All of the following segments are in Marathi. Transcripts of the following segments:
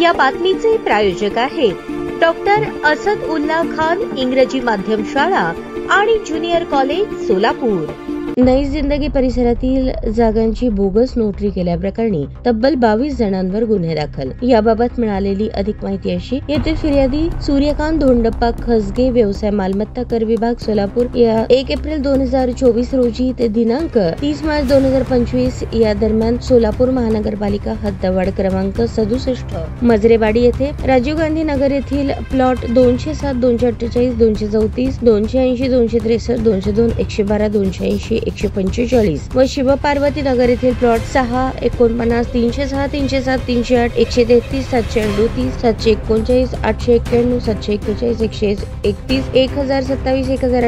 या बातमीचे प्रायोजक आहेत डॉक्टर असद उल्ला खान इंग्रजी माध्यम शाळा आणि ज्युनियर कॉलेज सोलापूर। नई जिंदगी परिसरातील जागांची बोगस नोटरी केल्याप्रकरणी तब्बल 22 जणांवर गुन्हे दाखल। याबाबत मिळालेली अधिक माहिती अशी, येथील फिर्यादी सूर्यकांत धोंडप्पा खसगे, व्यवसाय मालमत्ता कर विभाग सोलापूर या 1 एप्रिल 2024 रोजी ते दिनांक 30 मार्च 2025 या दरम्यान सोलापूर महानगरपालिका हद्दवाढ क्रमांक 67 मजरेवाडी येथे राजीव गांधी नगर येथील प्लॉट 207, 248, 234, 280, 263, 202, 112, 280, 145 व शिवपार्वती नगर येथील प्लॉट 6, 49, 306, 307, 308, 133, 738, 739, 891, 741, 131, 1027,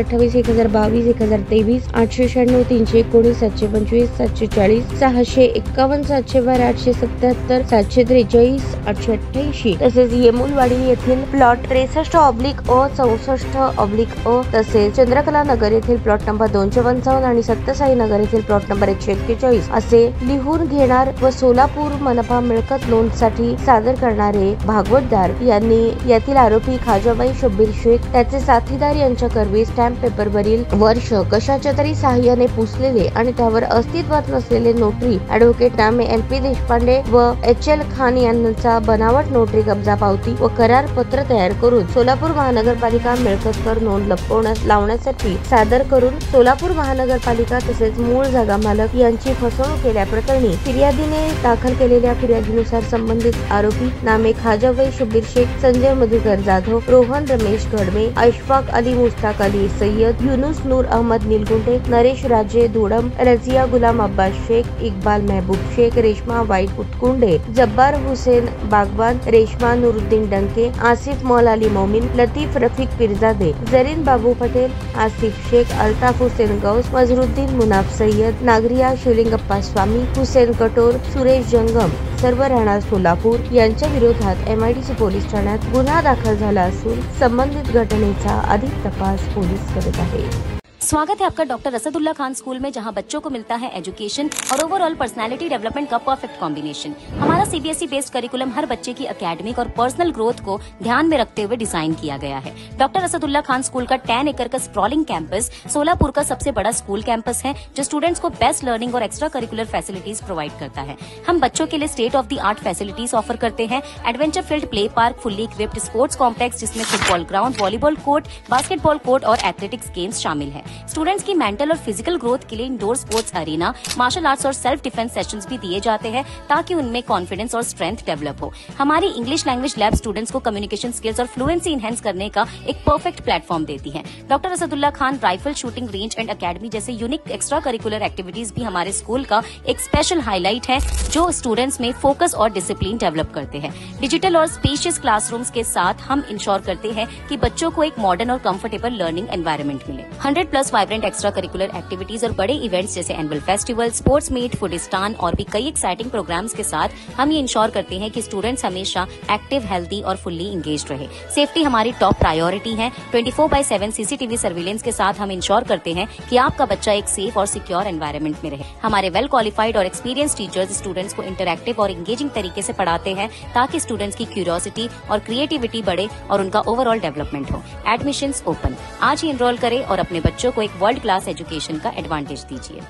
1028, 1022, 1023, 896, 319, 725, 740, 651, 712, 877, 743, 888 तसेच येमुलवाडी येथील प्लॉट 63/अ, 64/अ तसेच चंद्रकला नगर येथील प्लॉट नंबर 255 आणि सत्यसाई नगर येथील प्लॉट नंबर 141 असे लिहून घेणार व सोलापूर मनपा मिळकत नोंदसाठी सादर करणारे भागवतदार यांनी यातील आरोपी खाजाबाई शब्बीर शेख, त्याचे साथीदार यांच्या करवी स्टॅम्प पेपरवरील वर्ष कशाच्या तरी सहाय्याने पुसलेले आणि त्यावर अस्तित्वात नसलेले नोटरी ॲडव्होकेट नामे LP देशपांडे व HL खान यांचा बनावट नोटरी कब्जा पावती व करार पत्र तयार करून सोलापूर महानगरपालिका मिळकत कर नोंद लपवण्यास लावण्यासाठी सादर करून सोलापूर महानगरपालिका तसेच मूळ जागा मालक यांची फसवणूक केल्याप्रकरणी फिर्यादीने दाखल केलेल्या फिर्यादीनुसार संबंधित आरोपी नामे खाजाबाई शब्बीर शेख, संजय मधुकर जाधव, रोहन रमेश घडमे, अशफाक अली मुस्ताक अली सय्यद, युनुस नूर अहमद निलगुंडे, नरेश राजे धुडम, रजिया गुलाम अब्बास शेख, इकबाल महबूब शेख, रेशमा वाईट उत्कुंडे, जब्बार हुसेन बागवान, रेशमा नुरुद्दीन डंके, आसिफ मौल अली मोमिन, लतीफ रफीक पिरजादे, जरीन बाबू पटेल, आसिफ शेख, अल्ताफ हुसेन गौस, मजरुद्दीन मुनाफ सय्यद, नागरिया शिवलिंगप्पा स्वामी, हुसेन कटोर, सुरेश जंगम सर्व राहणार सोलापूर यांच्या विरोधात MIDC पोलीस ठाण्यात गुन्हा दाखल झाला असून संबंधित घटनेचा अधिक तपास पोलीस करत आहेत। स्वागत है आपका डॉक्टर असदुल्ला खान स्कूल में, जहां बच्चों को मिलता है एजुकेशन और ओवरऑल पर्सनालिटी डेवलपमेंट का परफेक्ट कॉम्बिनेशन। हमारा CBSE बेस्ड करिकुलम हर बच्चे की एकेडमिक और पर्सनल ग्रोथ को ध्यान में रखते हुए डिजाइन किया गया है। डॉक्टर असदुल्ला खान स्कूल का 10 एकड़ का स्प्रॉलिंग कैंपस सोलापुर का सबसे बड़ा स्कूल कैंपस है, जो स्टूडेंट्स को बेस्ट लर्निंग और एक्स्ट्रा करिकुलर फैसिलिटीज प्रोवाइड करता है। हम बच्चों के लिए state of the art facilities offer करते हैं। Adventure field play park, fully equipped sports complex जिसमें football ground, volleyball court, basketball court और एथलेटिक्स गेम्स शामिल है। स्टूडेंट्स की मेंटल और फिजिकल ग्रोथ के लिए indoor sports arena, martial arts और सेल्फ डिफेंस सेशंस भी दिए जाते हैं ताकि उनमें कॉन्फिडेंस और स्ट्रेंथ डेवलप हो। हमारी इंग्लिश लैंग्वेज लैब स्टूडेंट्स को कम्युनिकेशन स्किल्स और फ्लुएंसी इनहेंस करने का एक परफेक्ट प्लेटफॉर्म देती है। Doctor Asadullah Khan rifle shooting range end academy जैसे यूनिक एक्स्ट्रा करिकुलर एक्टिविटीज भी हमारे स्कूल का एक स्पेशल हाईलाइट है, जो स्टूडेंट्स में फोकस और डिसिप्लिन डेवलप करते हैं। डिजिटल और स्पेशियस क्लासरूम्स के साथ हम इंश्योर करते हैं कि बच्चों को एक मॉडर्न और कंफर्टेबल लर्निंग एनवायरनमेंट मिले। 100+ वाइब्रेंट एक्स्ट्रा करिकुलर एक्टिविटीज और बड़े इवेंट्स जैसे एनुअल फेस्टिवल, स्पोर्ट्स मीट, फूडिस्तान और भी कई एक्साइटिंग प्रोग्राम्स के साथ हम ये इंश्योर करते हैं कि स्टूडेंट्स हमेशा एक्टिव, हेल्दी और फुल्ली इंगेज्ड रहे। सेफ्टी हमारी टॉप प्रायोरिटी है। 24/7 CCTV सर्विलेंस के साथ हम इंश्योर करते हैं कि आपका बच्चा एक सेफ और सिक्योर एनवायरनमेंट में रहे। हमारे वेल क्वालिफाइड और एक्सपीरियंस टीचर्स स्टूडेंट्स को इंटरैक्टिव और इंगेजिंग तरीके से पढ़ाते हैं ताकि स्टूडेंट्स की क्यूरियोसिटी और क्रिएटिविटी बढ़े और उनका ओवरऑल डेवलपमेंट हो। एडमिशंस ओपन, आज ही एनरोल करें और अपने बच्चों को एक वर्ल्ड क्लास एजुकेशन का एडवांटेज दीजिए।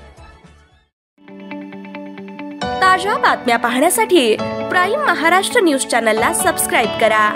ताजा बातम्या पाहण्यासाठी प्राईम महाराष्ट्र न्यूज चॅनलला सबस्क्राइब करा।